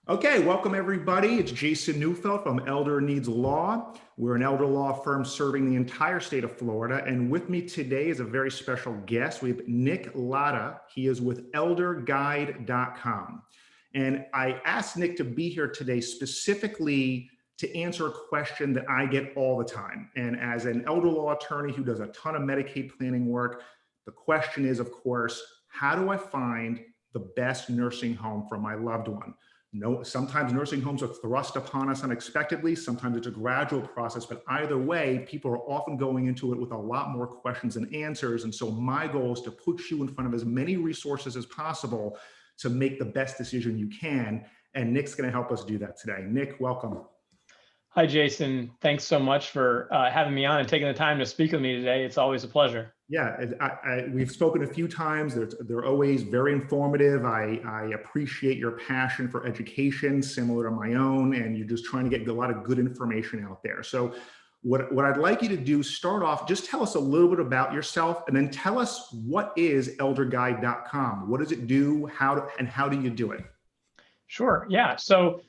Okay, welcome everybody. It's Jason Neufeld from Elder Needs Law. We're an elder law firm serving the entire state of Florida. And with me today is a very special guest. We have Nick Lata. He is with elderguide.com. And I asked Nick to be here today specifically to answer a question that I get all the time. And as an elder law attorney who does a ton of Medicaid planning work, the question is, of course, how do I find the best nursing home for my loved one? No, sometimes nursing homes are thrust upon us unexpectedly. Sometimes it's a gradual process, but either way, people are often going into it with a lot more questions than answers. And so my goal is to put you in front of as many resources as possible to make the best decision you can. And Nick's going to help us do that today. Nick, welcome. Hi, Jason. Thanks so much for having me on and taking the time to speak with me today. It's always a pleasure. Yeah, we've spoken a few times. They're always very informative. I appreciate your passion for education, similar to my own, and you're just trying to get a lot of good information out there. So what I'd like you to do, start off, just tell us a little bit about yourself, and then tell us what is elderguide.com. What does it do? How do you do it? Sure. Yeah. So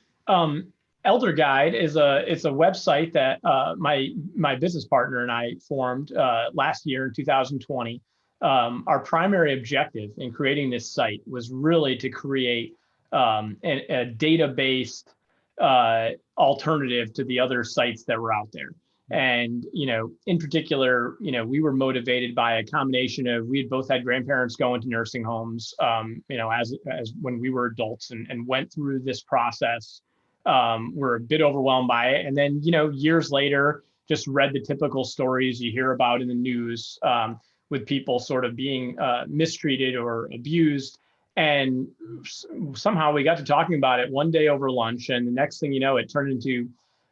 Elder Guide is a website that my business partner and I formed last year in 2020. Our primary objective in creating this site was really to create a data-based alternative to the other sites that were out there. And, in particular, we were motivated by a combination of, we had both had grandparents go into nursing homes, as when we were adults and went through this process. We're a bit overwhelmed by it. And then, years later, just read the typical stories you hear about in the news with people sort of being mistreated or abused. And somehow we got to talking about it one day over lunch. And the next thing you know, it turned into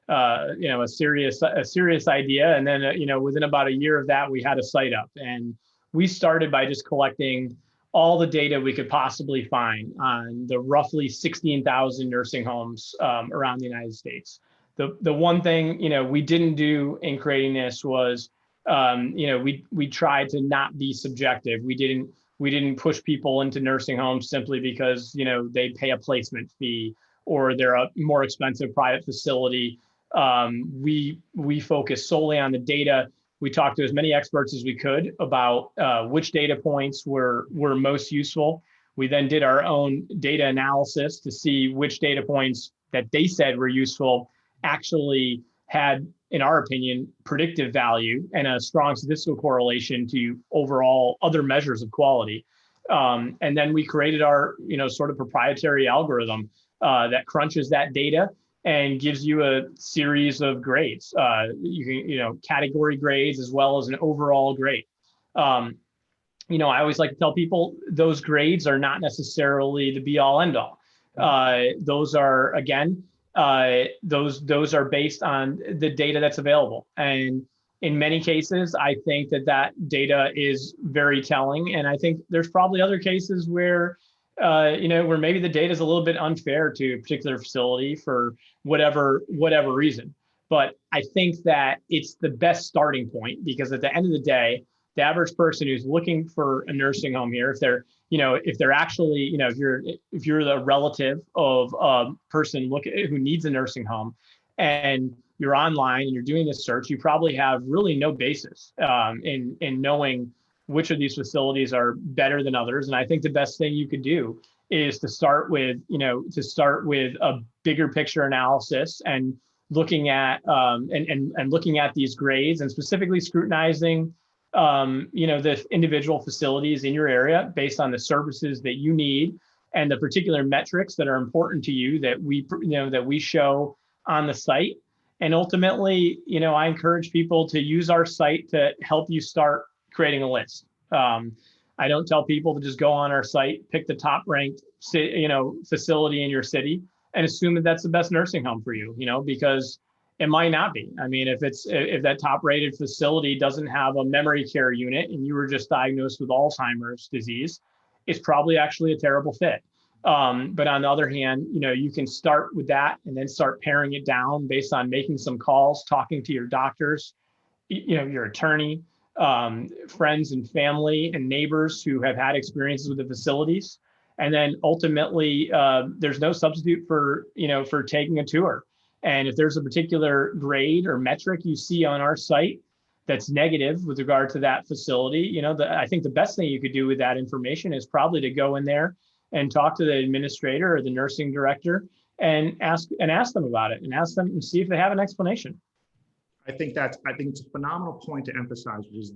a serious idea. And then, within about a year of that, we had a site up, and we started by just collecting all the data we could possibly find on the roughly 16,000 nursing homes around the United States. The one thing, we didn't do in creating this was, we tried to not be subjective. We didn't push people into nursing homes simply because, they pay a placement fee or they're a more expensive private facility. We focus solely on the data. We talked to as many experts as we could about which data points were most useful. We then did our own data analysis to see which data points that they said were useful actually had, in our opinion, predictive value and a strong statistical correlation to overall other measures of quality. And then we created our, sort of proprietary algorithm that crunches that data and gives you a series of grades. You can, category grades as well as an overall grade. I always like to tell people those grades are not necessarily the be all end all. Those are, again, those are based on the data that's available. And in many cases, I think that data is very telling. And I think there's probably other cases where where maybe the data is a little bit unfair to a particular facility for whatever reason. But I think that it's the best starting point, because at the end of the day, the average person who's looking for a nursing home here, if they're actually, if you're the relative of a person who needs a nursing home and you're online and you're doing this search, you probably have really no basis in knowing which of these facilities are better than others. And I think the best thing you could do is to start with a bigger picture analysis and looking at looking at these grades and specifically scrutinizing the individual facilities in your area based on the services that you need and the particular metrics that are important to you that we show on the site. And ultimately, I encourage people to use our site to help you start creating a list. I don't tell people to just go on our site, pick the top ranked, facility in your city and assume that that's the best nursing home for you, because it might not be. I mean, if that top rated facility doesn't have a memory care unit and you were just diagnosed with Alzheimer's disease, it's probably actually a terrible fit. But on the other hand, you can start with that and then start paring it down based on making some calls, talking to your doctors, your attorney, friends and family and neighbors who have had experiences with the facilities, And then ultimately, there's no substitute for, for taking a tour. And if there's a particular grade or metric you see on our site that's negative with regard to that facility, I think the best thing you could do with that information is probably to go in there and talk to the administrator or the nursing director and ask them about it, and ask them and see if they have an explanation. I think it's a phenomenal point to emphasize, which is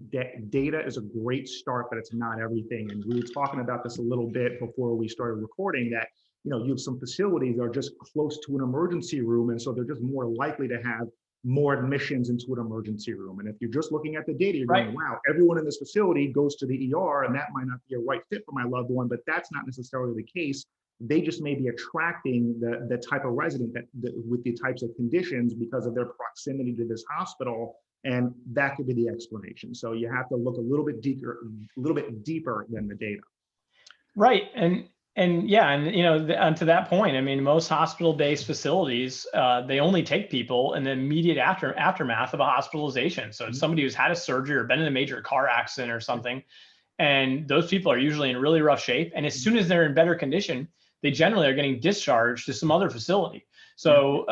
data is a great start, but it's not everything. And we were talking about this a little bit before we started recording, that you have some facilities that are just close to an emergency room, and so they're just more likely to have more admissions into an emergency room. And if you're just looking at the data, you're going, wow, everyone in this facility goes to the ER, and that might not be a right fit for my loved one, but that's not necessarily the case. They just may be attracting the type of resident with the types of conditions because of their proximity to this hospital, and that could be the explanation. So you have to look a little bit deeper than the data. Right, and yeah, and to that point, I mean, most hospital-based facilities, they only take people in the immediate aftermath of a hospitalization. So it's somebody who's had a surgery or been in a major car accident or something, and those people are usually in really rough shape. And as soon as they're in better condition, they generally are getting discharged to some other facility. So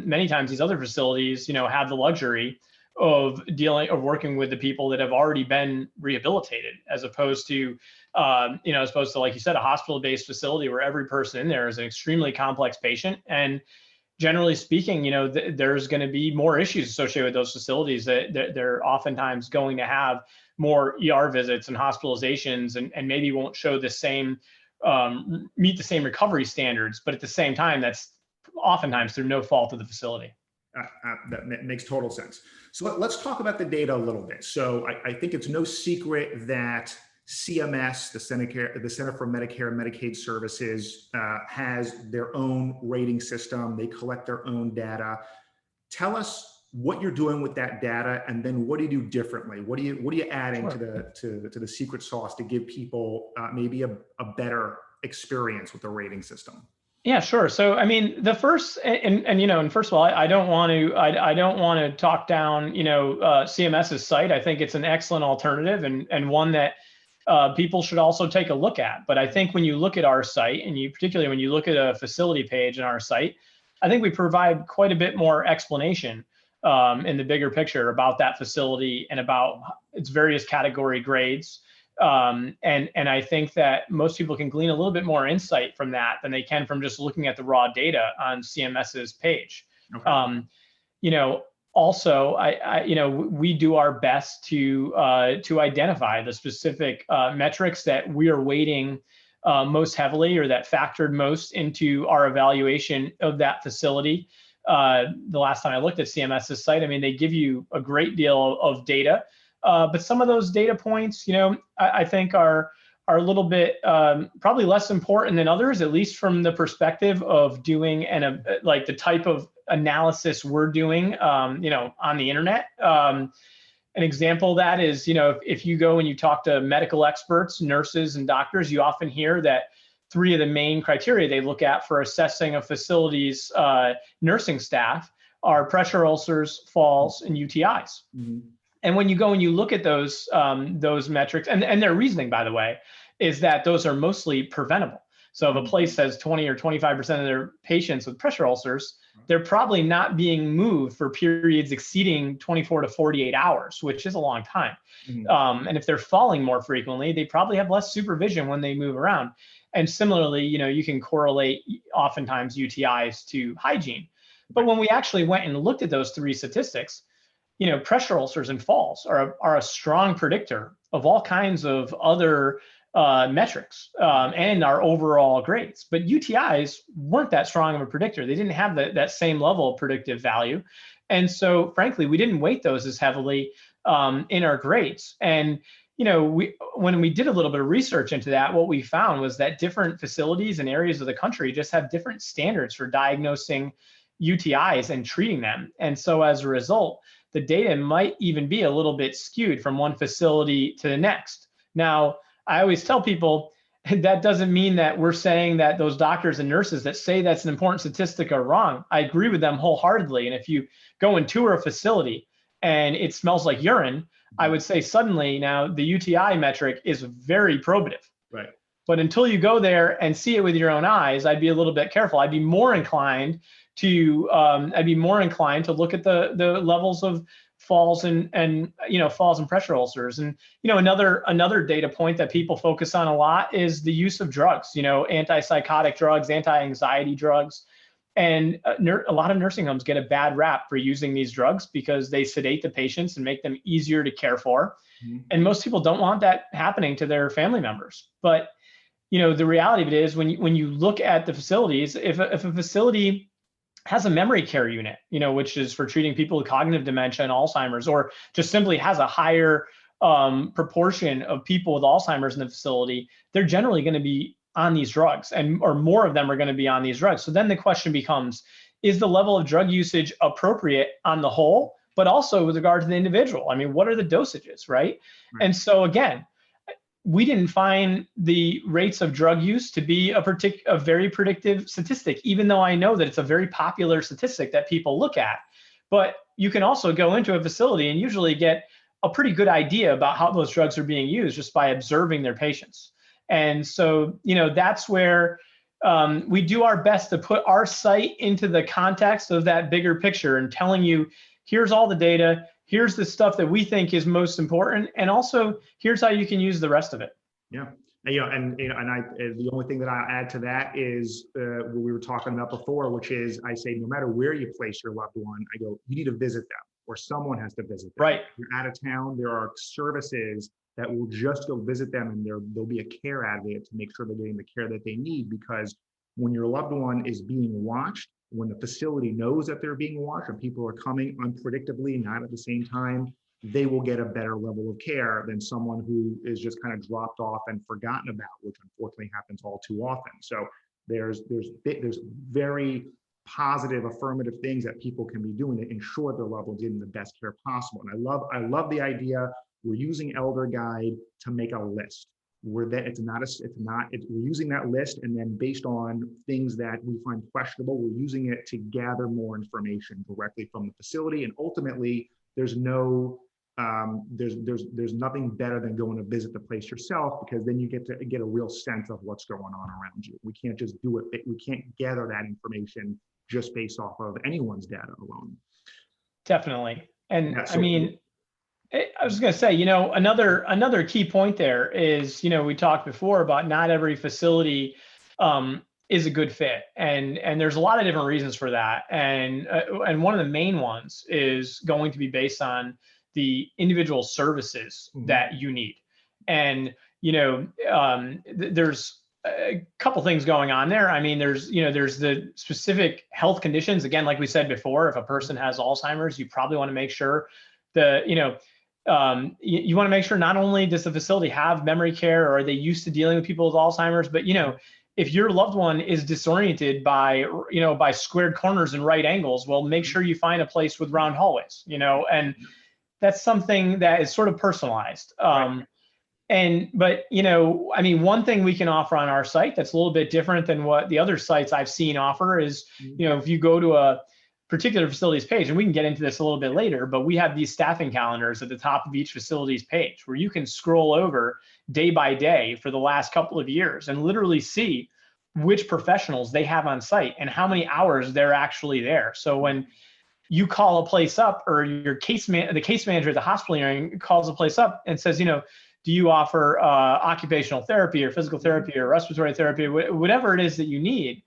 many times these other facilities, have the luxury of working with the people that have already been rehabilitated, as opposed to, like you said, a hospital-based facility where every person in there is an extremely complex patient. And generally speaking, there's going to be more issues associated with those facilities. That they're oftentimes going to have more ER visits and hospitalizations, and maybe won't show the same, meet the same recovery standards, but at the same time, that's oftentimes through no fault of the facility. That makes total sense. So let's talk about the data a little bit. So I think it's no secret that CMS, the Center for Medicare and Medicaid Services, has their own rating system. They collect their own data. Tell us what you're doing with that data, and then what do you do differently? What are you adding to the secret sauce to give people maybe a better experience with the rating system? Yeah, sure. So, I mean, the first, and first of all, I don't want to talk down, CMS's site. I think it's an excellent alternative, and one that people should also take a look at. But I think when you look at our site, and particularly when you look at a facility page in our site, I think we provide quite a bit more explanation in the bigger picture about that facility and about its various category grades. And I think that most people can glean a little bit more insight from that than they can from just looking at the raw data on CMS's page. Okay. Also, we do our best to identify the specific metrics that we are weighting most heavily, or that factored most into our evaluation of that facility. The last time I looked at CMS's site, I mean, they give you a great deal of data. But some of those data points, I think are a little bit probably less important than others, at least from the perspective of doing like the type of analysis we're doing, on the internet. An example of that is, if you go and you talk to medical experts, nurses and doctors, you often hear that 3 of the main criteria they look at for assessing a facility's nursing staff are pressure ulcers, falls, and UTIs. Mm-hmm. And when you go and you look at those metrics, and their reasoning, by the way, is that those are mostly preventable. So if a place has 20 or 25% of their patients with pressure ulcers, they're probably not being moved for periods exceeding 24 to 48 hours, which is a long time. Mm-hmm. And if they're falling more frequently, they probably have less supervision when they move around. And similarly, you can correlate oftentimes UTIs to hygiene. But when we actually went and looked at those 3 statistics, pressure ulcers and falls are a strong predictor of all kinds of other metrics and our overall grades. But UTIs weren't that strong of a predictor. They didn't have that same level of predictive value. And so, frankly, we didn't weight those as heavily in our grades. And, when we did a little bit of research into that, what we found was that different facilities and areas of the country just have different standards for diagnosing UTIs and treating them. And so as a result, the data might even be a little bit skewed from one facility to the next. Now, I always tell people that doesn't mean that we're saying that those doctors and nurses that say that's an important statistic are wrong. I agree with them wholeheartedly. And if you go and tour a facility and it smells like urine, I would say suddenly now the UTI metric is very probative. Right. But until you go there and see it with your own eyes, I'd be a little bit careful. I'd be more inclined to look at the levels of falls and falls and pressure ulcers. And another data point that people focus on a lot is the use of drugs, antipsychotic drugs, anti-anxiety drugs. And a lot of nursing homes get a bad rap for using these drugs because they sedate the patients and make them easier to care for. Mm-hmm. And most people don't want that happening to their family members. But the reality of it is when you look at the facilities, if a facility has a memory care unit, which is for treating people with cognitive dementia and Alzheimer's, or just simply has a higher proportion of people with Alzheimer's in the facility, they're generally going to be on these drugs, or more of them are going to be on these drugs. So then the question becomes, is the level of drug usage appropriate on the whole, but also with regard to the individual? I mean, what are the dosages, right? And so again, we didn't find the rates of drug use to be a very predictive statistic, even though I know that it's a very popular statistic that people look at. But you can also go into a facility and usually get a pretty good idea about how those drugs are being used just by observing their patients. And so, that's where we do our best to put our site into the context of that bigger picture and telling you, here's all the data, here's the stuff that we think is most important, and also here's how you can use the rest of it. Yeah. And the only thing that I add to that is what we were talking about before, which is I say, no matter where you place your loved one, I go, you need to visit them, or someone has to visit them. Right. If you're out of town, there are services that will just go visit them, and there'll be a care advocate to make sure they're getting the care that they need. Because when your loved one is being watched, when the facility knows that they're being watched and people are coming unpredictably, not at the same time, they will get a better level of care than someone who is just kind of dropped off and forgotten about, which unfortunately happens all too often. So there's very positive, affirmative things that people can be doing to ensure their loved ones getting the best care possible. And I love the idea. We're using Elder Guide to make a list. We're using that list, and then based on things that we find questionable, we're using it to gather more information directly from the facility. And ultimately, there's nothing better than going to visit the place yourself, because then you get a real sense of what's going on around you. We can't just do it. We can't gather that information just based off of anyone's data alone. Definitely. And yeah, so, I mean, I was going to say, another key point there is, we talked before about not every facility is a good fit, and there's a lot of different reasons for that. And one of the main ones is going to be based on the individual services that you need. And, there's a couple things going on there. I mean, there's the specific health conditions. Again, like we said before, if a person has Alzheimer's, you probably want to make sure you want to make sure not only does the facility have memory care, or are they used to dealing with people with Alzheimer's, but if your loved one is disoriented by squared corners and right angles, well, make sure you find a place with round hallways, and that's something that is sort of personalized. Right. One thing we can offer on our site that's a little bit different than what the other sites I've seen offer is, if you go to a particular facilities page, and we can get into this a little bit later, but we have these staffing calendars at the top of each facilities page where you can scroll over day by day for the last couple of years and literally see which professionals they have on site and how many hours they're actually there. So when you call a place up, or the case manager at the hospital calls a place up and says, do you offer occupational therapy or physical therapy or respiratory therapy, whatever it is that you need,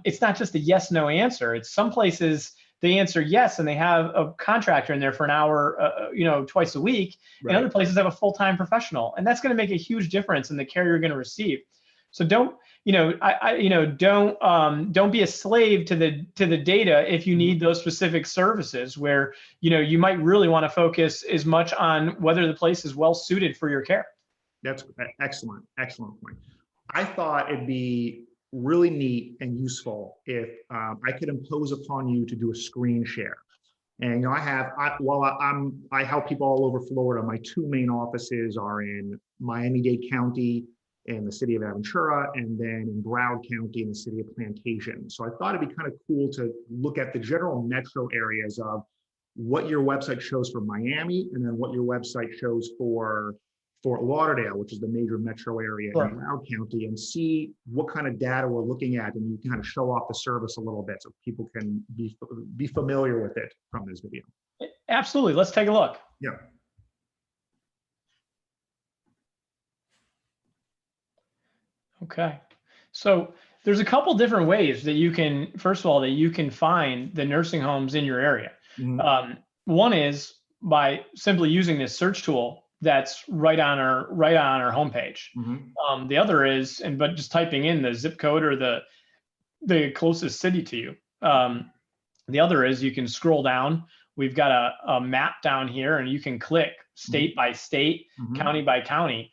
it's not just a yes, no answer. It's some places they answer yes, and they have a contractor in there for an hour, twice a week. Right. And other places have a full-time professional, and that's going to make a huge difference in the care you're going to receive. So don't be a slave to the data if you need those specific services, where you might really want to focus as much on whether the place is well suited for your care. That's excellent point. I thought it'd be really neat and useful if I could impose upon you to do a screen share. And I help people all over Florida. My two main offices are in Miami-Dade County in the city of Aventura, and then in Broward County in the city of Plantation. So I thought it'd be kind of cool to look at the general metro areas of what your website shows for Miami, and then what your website shows for Fort Lauderdale, which is the major metro area, Sure. and Loudoun County, and see what kind of data we're looking at, and you can kind of show off the service a little bit so people can be familiar with it from this video. Absolutely. Let's take a look. Yeah. Okay. So there's a couple different ways that you can, first of all, that you can find the nursing homes in your area. Mm-hmm. One is by simply using this search tool that's right on our homepage. Mm-hmm. The other is, but just typing in the zip code or the closest city to you. The other is you can scroll down. We've got a map down here, and you can click state by state, Mm-hmm. county by county.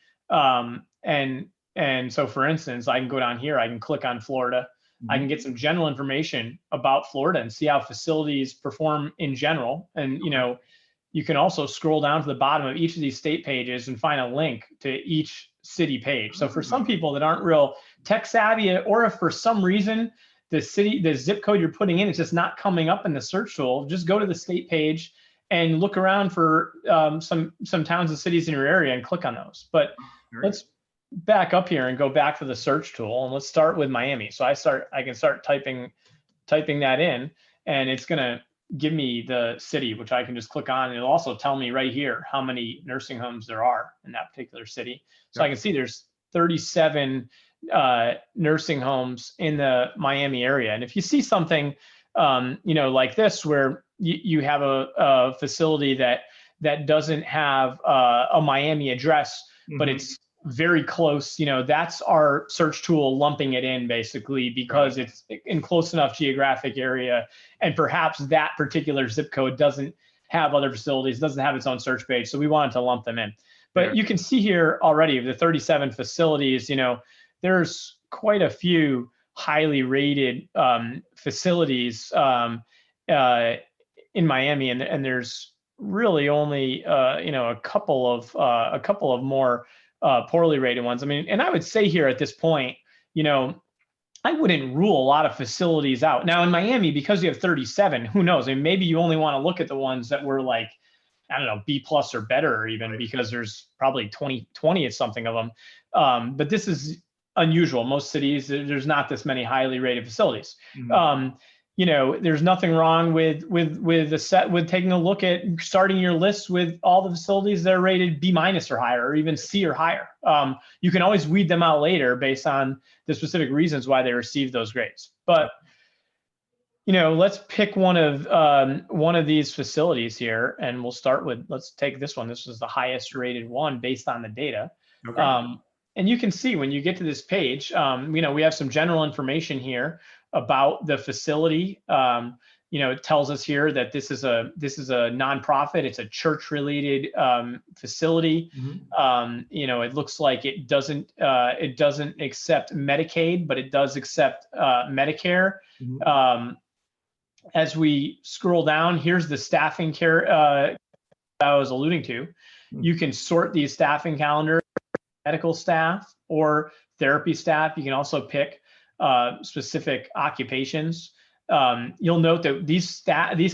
And so, for instance, I can go down here. I can click on Florida. Mm-hmm. I can get some general information about Florida and see how facilities perform in general. And you can also scroll down to the bottom of each of these state pages and find a link to each city page. So for some people that aren't real tech savvy, or if for some reason the zip code you're putting in is just not coming up in the search tool, just go to the state page and look around for some towns and cities in your area and click on those. But let's back up here and go back to the search tool, and let's start with Miami. So I can start typing that in, and it's gonna give me the city, which I can just click on, and it'll also tell me right here how many nursing homes there are in that particular city. So I can see there's 37 nursing homes in the Miami area. And if you see something like this, where you have a facility that doesn't have a Miami address, mm-hmm. but it's very close, that's our search tool lumping it in basically, because it's in close enough geographic area, and perhaps that particular zip code doesn't have other facilities, doesn't have its own search page. So we wanted to lump them in. But you can see here already the 37 facilities, there's quite a few highly rated facilities in Miami, and there's really only a couple of more poorly rated ones. I mean, and I would say here at this point, I wouldn't rule a lot of facilities out. Now in Miami, because you have 37, who knows? I mean, maybe you only want to look at the ones that were like, I don't know, B+ or better, even, because there's probably 20 of something of them. But this is unusual. Most cities, there's not this many highly rated facilities. Mm-hmm. There's nothing wrong with taking a look at starting your list with all the facilities that are rated B- or higher, or even C or higher. You can always weed them out later based on the specific reasons why they received those grades. But let's pick one of these facilities here, and we'll start with, let's take this one. This is the highest rated one based on the data. Okay. And you can see when you get to this page, we have some general information here about the facility. It tells us here that this is a nonprofit. It's a church-related facility. Mm-hmm. It looks like it doesn't accept Medicaid, but it does accept Medicare. Mm-hmm. As we scroll down, here's the staffing care I was alluding to. Mm-hmm. You can sort these staffing calendars, medical staff or therapy staff. You can also pick specific occupations. You'll note that these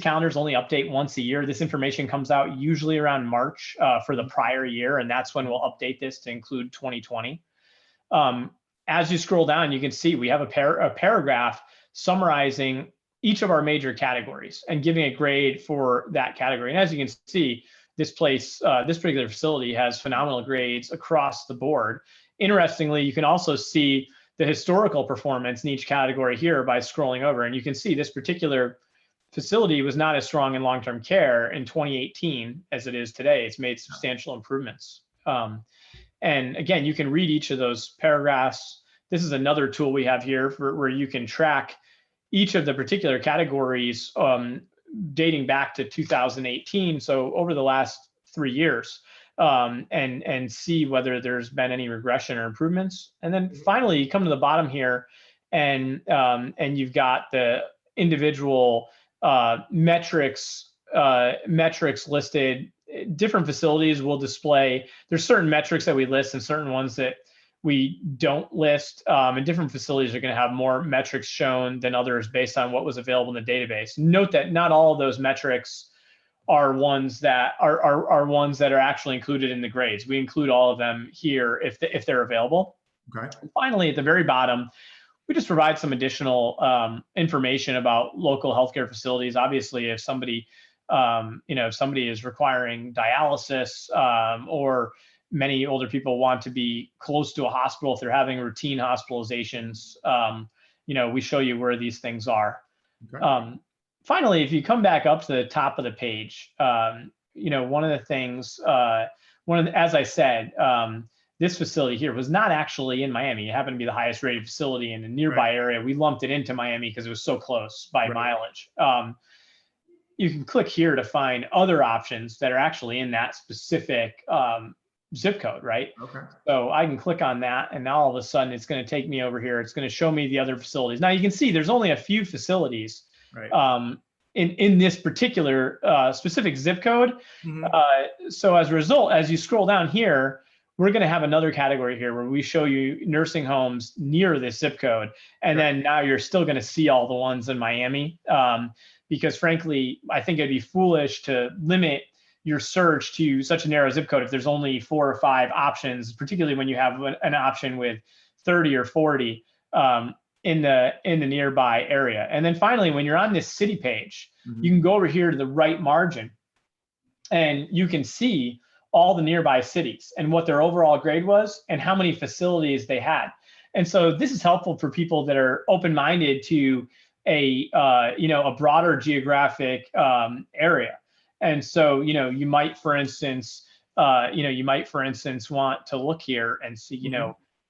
calendars only update once a year. This information comes out usually around March for the prior year, and that's when we'll update this to include 2020. As you scroll down, you can see we have a paragraph summarizing each of our major categories and giving a grade for that category. And as you can see, this particular facility has phenomenal grades across the board. Interestingly, you can also see the historical performance in each category here by scrolling over. And you can see this particular facility was not as strong in long-term care in 2018 as it is today. It's made substantial improvements. And again, you can read each of those paragraphs. This is another tool we have here where you can track each of the particular categories dating back to 2018. So over the last 3 years. And see whether there's been any regression or improvements. And then finally, you come to the bottom here, and you've got the individual metrics listed. Different facilities will display. There's certain metrics that we list and certain ones that we don't list. And different facilities are going to have more metrics shown than others based on what was available in the database. Note that not all of those metrics are ones that are ones that are actually included in the grades. We include all of them here if they're available. Okay. And finally, at the very bottom, we just provide some additional information about local healthcare facilities. Obviously, if somebody, if somebody is requiring dialysis, or many older people want to be close to a hospital if they're having routine hospitalizations, we show you where these things are. Okay. Finally, if you come back up to the top of the page, one of the things, as I said, this facility here was not actually in Miami. It happened to be the highest rated facility in a nearby area. We lumped it into Miami because it was so close by mileage. You can click here to find other options that are actually in that specific zip code, right? Okay. So I can click on that, and now all of a sudden it's going to take me over here. It's going to show me the other facilities. Now you can see there's only a few facilities in this particular specific zip code. So as a result, as you scroll down here, we're going to have another category here where we show you nursing homes near this zip code. And then now you're still going to see all the ones in Miami, because frankly, I think it'd be foolish to limit your search to such a narrow zip code if there's only 4 or 5 options, particularly when you have an option with 30 or 40 in the nearby area. And then finally, when you're on this city page, you can go over here to the right margin, and you can see all the nearby cities and what their overall grade was and how many facilities they had. And so this is helpful for people that are open-minded to a broader geographic area. And so, you might, for instance, want to look here and see,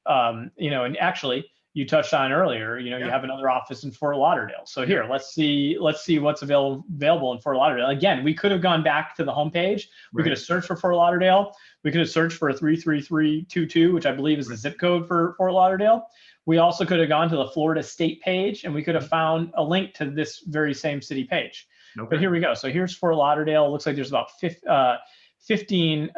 and actually you touched on earlier, you have another office in Fort Lauderdale. So here, let's see what's available in Fort Lauderdale. Again, we could have gone back to the homepage. We could have searched for Fort Lauderdale. We could have searched for 33322, which I believe is the zip code for Fort Lauderdale. We also could have gone to the Florida state page, and we could have found a link to this very same city page. But here we go. So here's Fort Lauderdale. It looks like there's about 15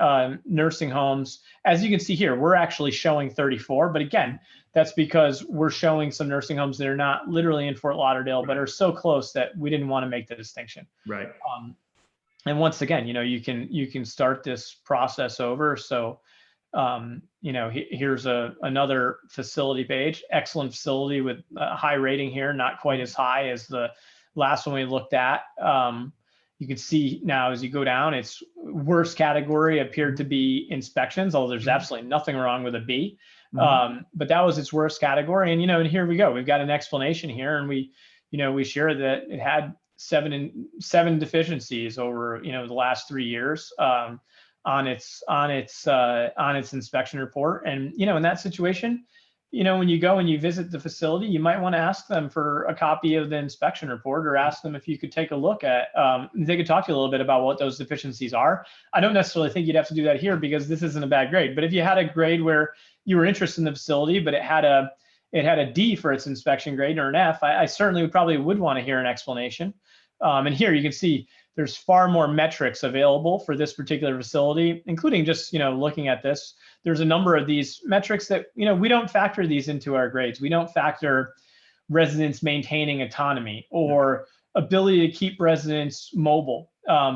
nursing homes. As you can see here, we're actually showing 34. But again, that's because we're showing some nursing homes that are not literally in Fort Lauderdale, but are so close that we didn't want to make the distinction. Right. And once again, you can start this process over. So, here's another facility page. Excellent facility with a high rating here, not quite as high as the last one we looked at. You can see now as you go down, its worst category appeared to be inspections, although there's absolutely nothing wrong with a B. But that was its worst category. And, and here we go. We've got an explanation here, and we share that it had seven deficiencies over, the last 3 years on its inspection report. And, in that situation, when you go and you visit the facility, you might want to ask them for a copy of the inspection report, or ask them if you could take a look at, they could talk to you a little bit about what those deficiencies are. I don't necessarily think you'd have to do that here because this isn't a bad grade. But if you had a grade where you were interested in the facility, but it had a D for its inspection grade or an F, I certainly would want to hear an explanation. And here you can see there's far more metrics available for this particular facility, including just, looking at this. There's a number of these metrics that, we don't factor these into our grades. We don't factor residents maintaining autonomy or ability to keep residents mobile,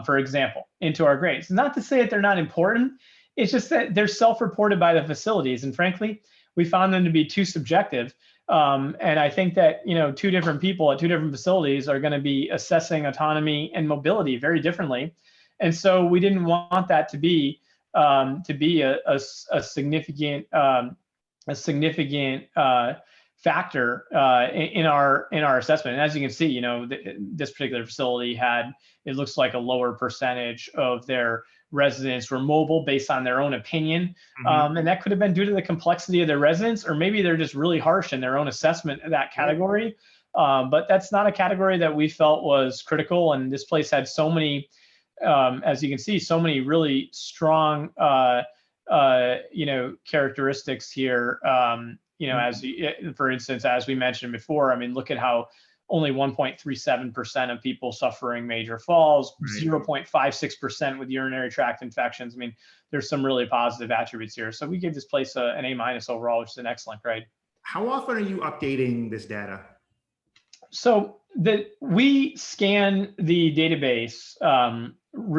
for example, into our grades. Not to say that they're not important. It's just that they're self-reported by the facilities. And frankly, we found them to be too subjective. And I think that, two different people at two different facilities are going to be assessing autonomy and mobility very differently. And so we didn't want that to be a significant factor in our assessment. And as you can see, this particular facility it looks like a lower percentage of their residents were mobile based on their own opinion. And that could have been due to the complexity of their residents, or maybe they're just really harsh in their own assessment of that category. But that's not a category that we felt was critical. And this place had so many, as you can see, so many really strong, characteristics here. For instance, as we mentioned before, look at how only 1.37% of people suffering major falls, 0.56% with urinary tract infections. There's some really positive attributes here. So we gave this place an A- overall, which is an excellent grade. How often are you updating this data? So we scan the database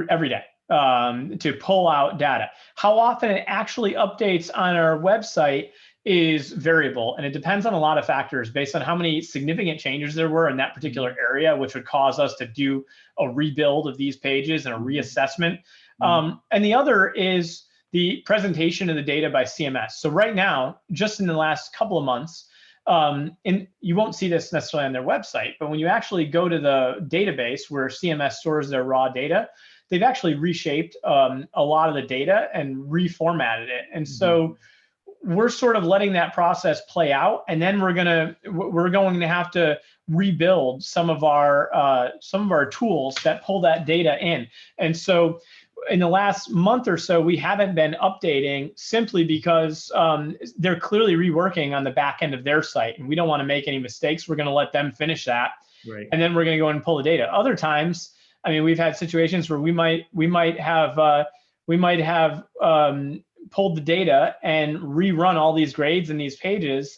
every day to pull out data. How often it actually updates on our website is variable, and it depends on a lot of factors based on how many significant changes there were in that particular area, which would cause us to do a rebuild of these pages and a reassessment. And the other is the presentation of the data by CMS. So right now, just in the last couple of months, and you won't see this necessarily on their website, but when you actually go to the database where CMS stores their raw data, they've actually reshaped a lot of the data and reformatted it. And so we're sort of letting that process play out, and then we're going to have to rebuild some of our tools that pull that data in. And so in the last month or so, we haven't been updating simply because they're clearly reworking on the back end of their site, and we don't want to make any mistakes. We're going to let them finish that, right, and then we're going to go and pull the data. Other times, I mean, we've had situations where we might have pulled the data and rerun all these grades and these pages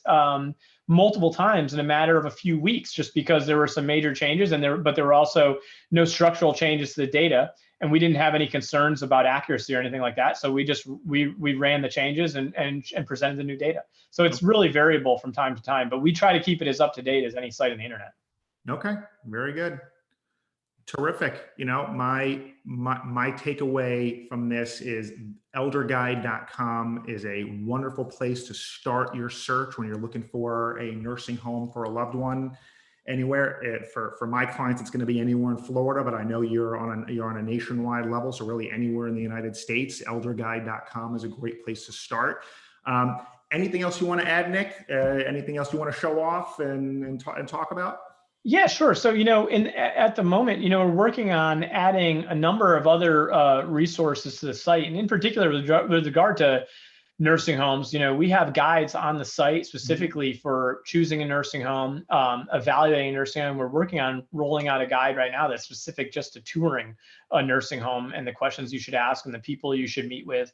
multiple times in a matter of a few weeks, just because there were some major changes, but there were also no structural changes to the data, and we didn't have any concerns about accuracy or anything like that. So we ran the changes and presented the new data. So it's really variable from time to time, but we try to keep it as up to date as any site on the internet. Okay, very good. Terrific. You know, my takeaway from this is elderguide.com is a wonderful place to start your search when you're looking for a nursing home for a loved one. Anywhere. For my clients, it's going to be anywhere in Florida, but I know you're on a nationwide level, so really anywhere in the United States, elderguide.com is a great place to start. Anything else you want to add, Nick? Anything else you want to show off and talk about? Yeah, sure. So, at the moment, we're working on adding a number of other resources to the site, and in particular with regard to nursing homes, we have guides on the site specifically for choosing a nursing home, evaluating a nursing home. We're working on rolling out a guide right now that's specific just to touring a nursing home and the questions you should ask and the people you should meet with.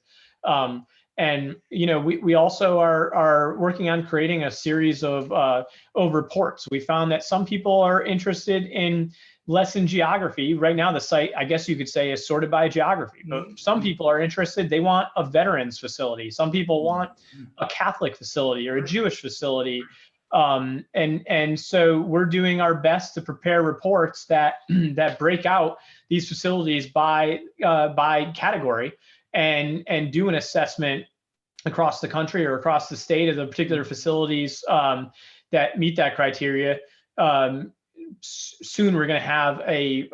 And we also are working on creating a series of reports. We found that some people are interested in less in geography. Right now, the site, I guess you could say, is sorted by geography. But some people are interested. They want a veterans facility. Some people want a Catholic facility or a Jewish facility. And so we're doing our best to prepare reports that that break out these facilities by category and do an assessment across the country or across the state of the particular facilities that meet that criteria. Soon we're going to have a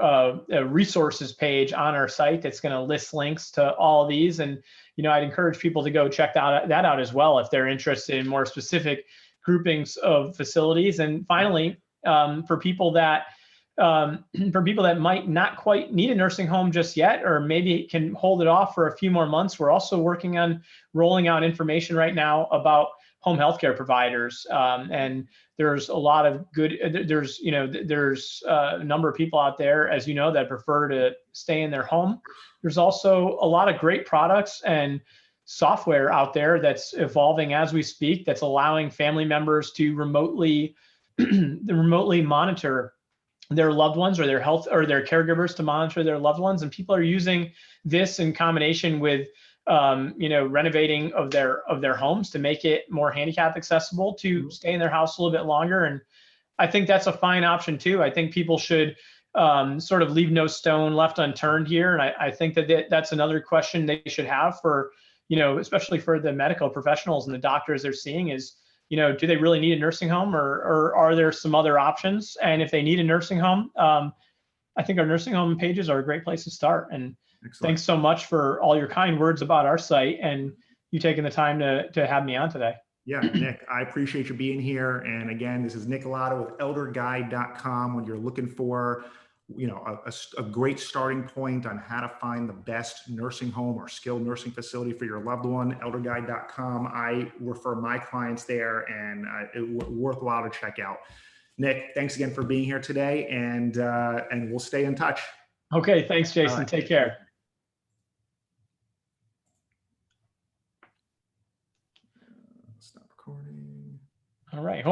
resources page on our site that's going to list links to all of these. And, I'd encourage people to go check that out as well if they're interested in more specific groupings of facilities. And finally, for people that might not quite need a nursing home just yet, or maybe can hold it off for a few more months, we're also working on rolling out information right now about home healthcare providers. And there's a lot of good, there's a number of people out there, as you know, that prefer to stay in their home. There's also a lot of great products and software out there that's evolving as we speak, that's allowing family members to remotely monitor their loved ones, or their health, or their caregivers to monitor their loved ones. And people are using this in combination with renovating of their homes to make it more handicap accessible to stay in their house a little bit longer. And I think that's a fine option too. I think people should sort of leave no stone left unturned here. And I think that's another question they should have for, especially for the medical professionals and the doctors they're seeing is, do they really need a nursing home, or are there some other options? And if they need a nursing home, I think our nursing home pages are a great place to start. And excellent. Thanks so much for all your kind words about our site and you taking the time to have me on today. Yeah, Nick, I appreciate you being here. And again, this is Nick Lata with elderguide.com. When you're looking for, a great starting point on how to find the best nursing home or skilled nursing facility for your loved one, elderguide.com. I refer my clients there, and it's worthwhile to check out. Nick, thanks again for being here today, and we'll stay in touch. Okay, thanks, Jason. Take care. Stop recording. All right.